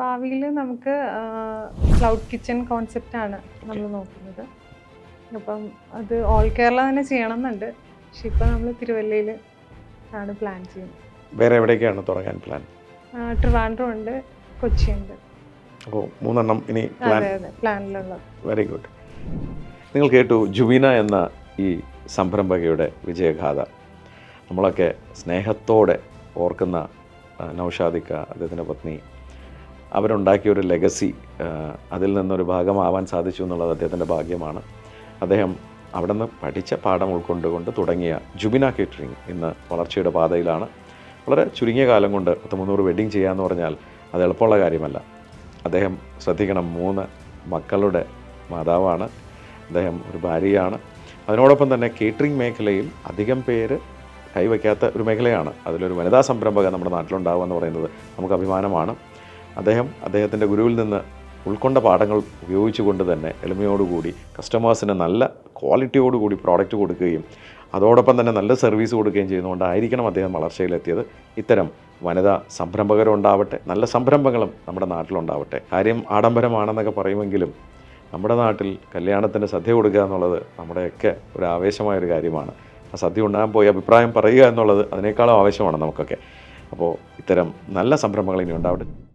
ഭാവിയിൽ നമുക്ക് cloud kitchen കോൺസെപ്റ്റാണ് നമ്മൾ നോക്കുന്നത്. അപ്പം അത് ഓൾ കേരള തന്നെ ചെയ്യണം എന്നുണ്ട്. പക്ഷെ ഇപ്പം നമ്മൾ തിരുവല്ലയിൽ ആണ് പ്ലാൻ ചെയ്യുന്നത്. വേറെ എവിടേക്കാണ് തുടങ്ങാൻ പ്ലാൻ? ട്രിവാൻഡ്രം ഉണ്ട്, കൊച്ചിയുണ്ട്. അപ്പോൾ 3 ഇനി പ്ലാനിലുള്ളത്. Very good. നിങ്ങൾ കേട്ടു ജുബീന എന്ന ഈ സംരംഭകയുടെ വിജയഗാഥ. നമ്മളൊക്കെ സ്നേഹത്തോടെ ഓർക്കുന്ന നൗഷാദിക്ക, അദ്ദേഹത്തിൻ്റെ പത്നി, അവരുണ്ടാക്കിയൊരു ലെഗസി, അതിൽ നിന്നൊരു ഭാഗമാവാൻ സാധിച്ചു എന്നുള്ളത് അദ്ദേഹത്തിൻ്റെ ഭാഗ്യമാണ്. അദ്ദേഹം അവിടെ നിന്ന് പഠിച്ച പാഠം ഉൾക്കൊണ്ടുകൊണ്ട് തുടങ്ങിയ ജുബിന കേറ്ററിംഗ് ഇന്ന് വളർച്ചയുടെ പാതയിലാണ്. വളരെ ചുരുങ്ങിയ കാലം കൊണ്ട് 300 വെഡ്ഡിങ് ചെയ്യാന്ന് പറഞ്ഞാൽ അത് എളുപ്പമുള്ള കാര്യമല്ല. അദ്ദേഹം ശ്രദ്ധിക്കണം, 3 മക്കളുടെ മാതാവാണ്, അദ്ദേഹം ഒരു ഭാര്യയാണ്. അതിനോടൊപ്പം തന്നെ കേറ്ററിംഗ് മേഖലയിൽ അധികം പേര് കൈവയ്ക്കാത്ത ഒരു മേഖലയാണ്. അതിലൊരു വനിതാ സംരംഭക നമ്മുടെ നാട്ടിലുണ്ടാവുക എന്ന് പറയുന്നത് നമുക്ക് അഭിമാനമാണ്. അദ്ദേഹത്തിൻ്റെ ഗുരുവിൽ നിന്ന് ഉൾക്കൊണ്ട പാഠങ്ങൾ ഉപയോഗിച്ചുകൊണ്ട് തന്നെ എളിമയോടുകൂടി കസ്റ്റമേഴ്സിന് നല്ല ക്വാളിറ്റിയോടുകൂടി പ്രോഡക്റ്റ് കൊടുക്കുകയും അതോടൊപ്പം തന്നെ നല്ല സർവീസ് കൊടുക്കുകയും ചെയ്യുന്നതുകൊണ്ടായിരിക്കണം അദ്ദേഹം വളർച്ചയിലെത്തിയത്. ഇത്തരം വനിതാ സംരംഭകരുണ്ടാവട്ടെ, നല്ല സംരംഭങ്ങളും നമ്മുടെ നാട്ടിലുണ്ടാവട്ടെ. കാര്യം ആഡംബരമാണെന്നൊക്കെ പറയുമെങ്കിലും നമ്മുടെ നാട്ടിൽ കല്യാണത്തിന് സദ്യ കൊടുക്കുക എന്നുള്ളത് നമ്മുടെയൊക്കെ ഒരു ആവേശമായൊരു കാര്യമാണ്. ആ സദ്യ ഉണ്ടാകാൻ പോയി അഭിപ്രായം പറയുക എന്നുള്ളത് അതിനേക്കാളും ആവശ്യമാണ് നമുക്കൊക്കെ. അപ്പോൾ ഇത്തരം നല്ല സംരംഭങ്ങൾ ഇനി ഉണ്ടാവട്ടെ.